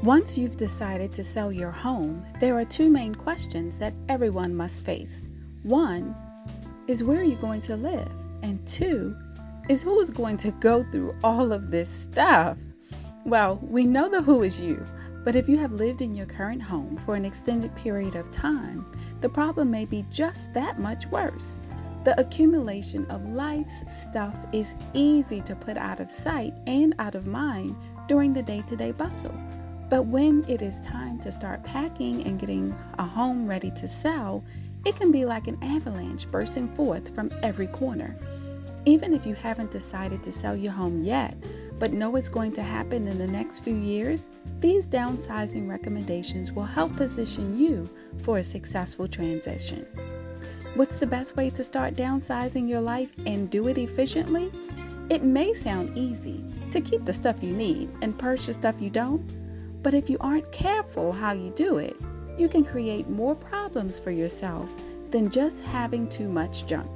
Once you've decided to sell your home, there are two main questions that everyone must face. One is, where are you going to live? And two is, who is going to go through all of this stuff? Well, we know the who is you, but if you have lived in your current home for an extended period of time, the problem may be just that much worse. The accumulation of life's stuff is easy to put out of sight and out of mind during the day-to-day bustle. But when it is time to start packing and getting a home ready to sell, it can be like an avalanche bursting forth from every corner. Even if you haven't decided to sell your home yet, but know it's going to happen in the next few years, these downsizing recommendations will help position you for a successful transition. What's the best way to start downsizing your life and do it efficiently? It may sound easy to keep the stuff you need and purge the stuff you don't, but if you aren't careful how you do it, you can create more problems for yourself than just having too much junk.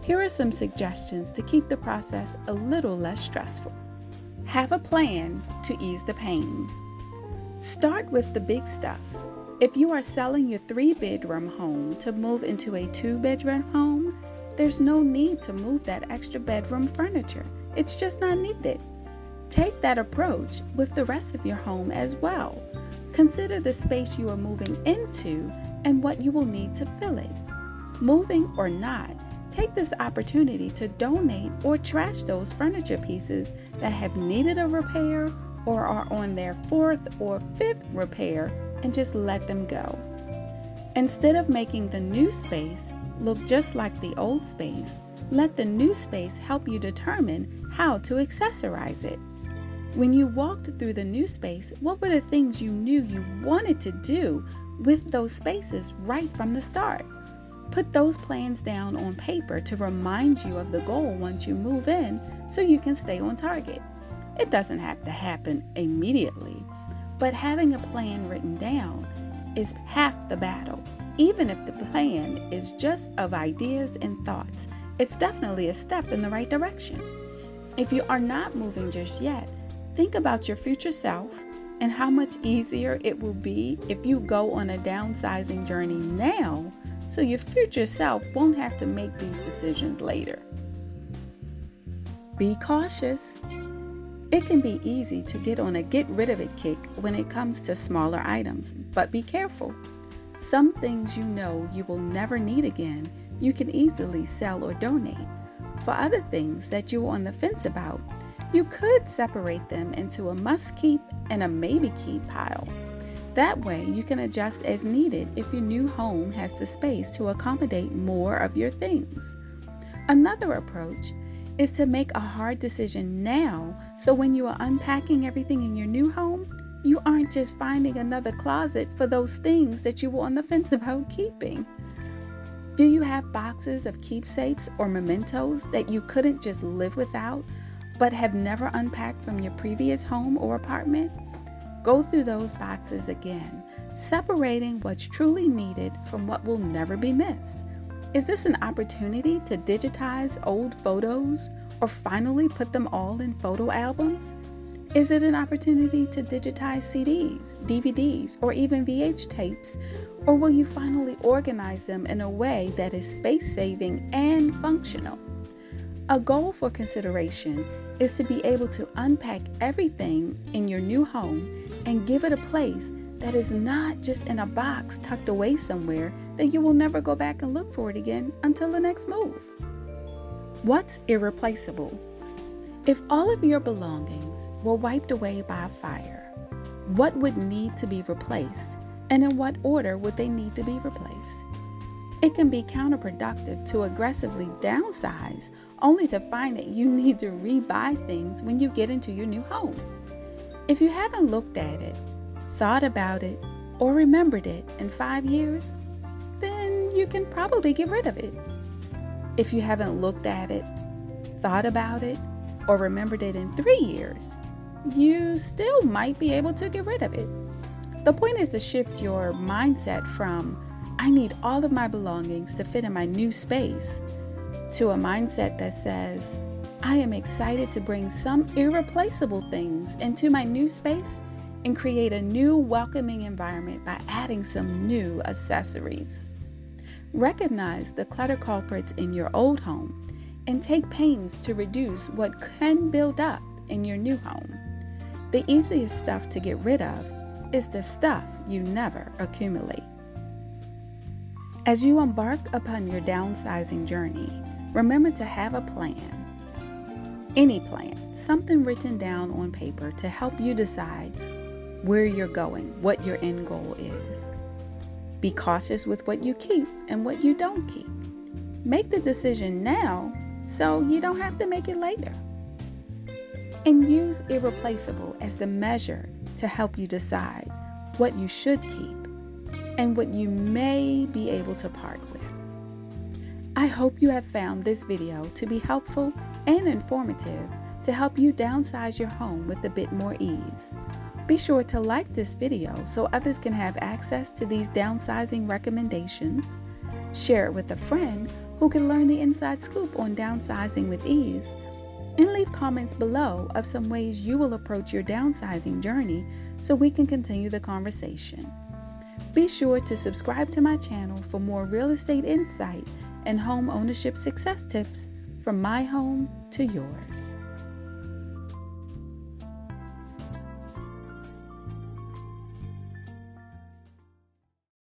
Here are some suggestions to keep the process a little less stressful. Have a plan to ease the pain. Start with the big stuff. If you are selling your 3-bedroom home to move into a 2-bedroom home, there's no need to move that extra bedroom furniture. It's just not needed. Take that approach with the rest of your home as well. Consider the space you are moving into and what you will need to fill it. Moving or not, take this opportunity to donate or trash those furniture pieces that have needed a repair or are on their 4th or 5th repair, and just let them go. Instead of making the new space look just like the old space, let the new space help you determine how to accessorize it. When you walked through the new space, what were the things you knew you wanted to do with those spaces right from the start? Put those plans down on paper to remind you of the goal once you move in so you can stay on target. It doesn't have to happen immediately, but having a plan written down is half the battle. Even if the plan is just of ideas and thoughts, it's definitely a step in the right direction. If you are not moving just yet, think about your future self and how much easier it will be if you go on a downsizing journey now, so your future self won't have to make these decisions later. Be cautious. It can be easy to get on a get rid of it kick when it comes to smaller items, but be careful. Some things you know you will never need again, you can easily sell or donate. For other things that you're on the fence about, you could separate them into a must keep and a maybe keep pile. That way you can adjust as needed if your new home has the space to accommodate more of your things. Another approach is to make a hard decision now, so when you are unpacking everything in your new home, you aren't just finding another closet for those things that you were on the fence about keeping. Do you have boxes of keepsakes or mementos that you couldn't just live without, but have never unpacked from your previous home or apartment? Go through those boxes again, separating what's truly needed from what will never be missed. Is this an opportunity to digitize old photos or finally put them all in photo albums? Is it an opportunity to digitize CDs, DVDs, or even VH tapes? Or will you finally organize them in a way that is space-saving and functional? A goal for consideration is to be able to unpack everything in your new home and give it a place that is not just in a box tucked away somewhere that you will never go back and look for it again until the next move. What's irreplaceable? If all of your belongings were wiped away by a fire, what would need to be replaced, and in what order would they need to be replaced? It can be counterproductive to aggressively downsize only to find that you need to rebuy things when you get into your new home. If you haven't looked at it, thought about it, or remembered it in 5 years, then you can probably get rid of it. If you haven't looked at it, thought about it, or remembered it in 3 years, you still might be able to get rid of it. The point is to shift your mindset from, I need all of my belongings to fit in my new space, to a mindset that says, I am excited to bring some irreplaceable things into my new space and create a new welcoming environment by adding some new accessories. Recognize the clutter culprits in your old home and take pains to reduce what can build up in your new home. The easiest stuff to get rid of is the stuff you never accumulate. As you embark upon your downsizing journey, remember to have a plan. Any plan, something written down on paper to help you decide where you're going, what your end goal is. Be cautious with what you keep and what you don't keep. Make the decision now so you don't have to make it later. And use Irreplaceable as the measure to help you decide what you should keep and what you may be able to part with. I hope you have found this video to be helpful and informative to help you downsize your home with a bit more ease. Be sure to like this video so others can have access to these downsizing recommendations. Share it with a friend who can learn the inside scoop on downsizing with ease. And leave comments below of some ways you will approach your downsizing journey so we can continue the conversation. Be sure to subscribe to my channel for more real estate insight and home ownership success tips from my home to yours.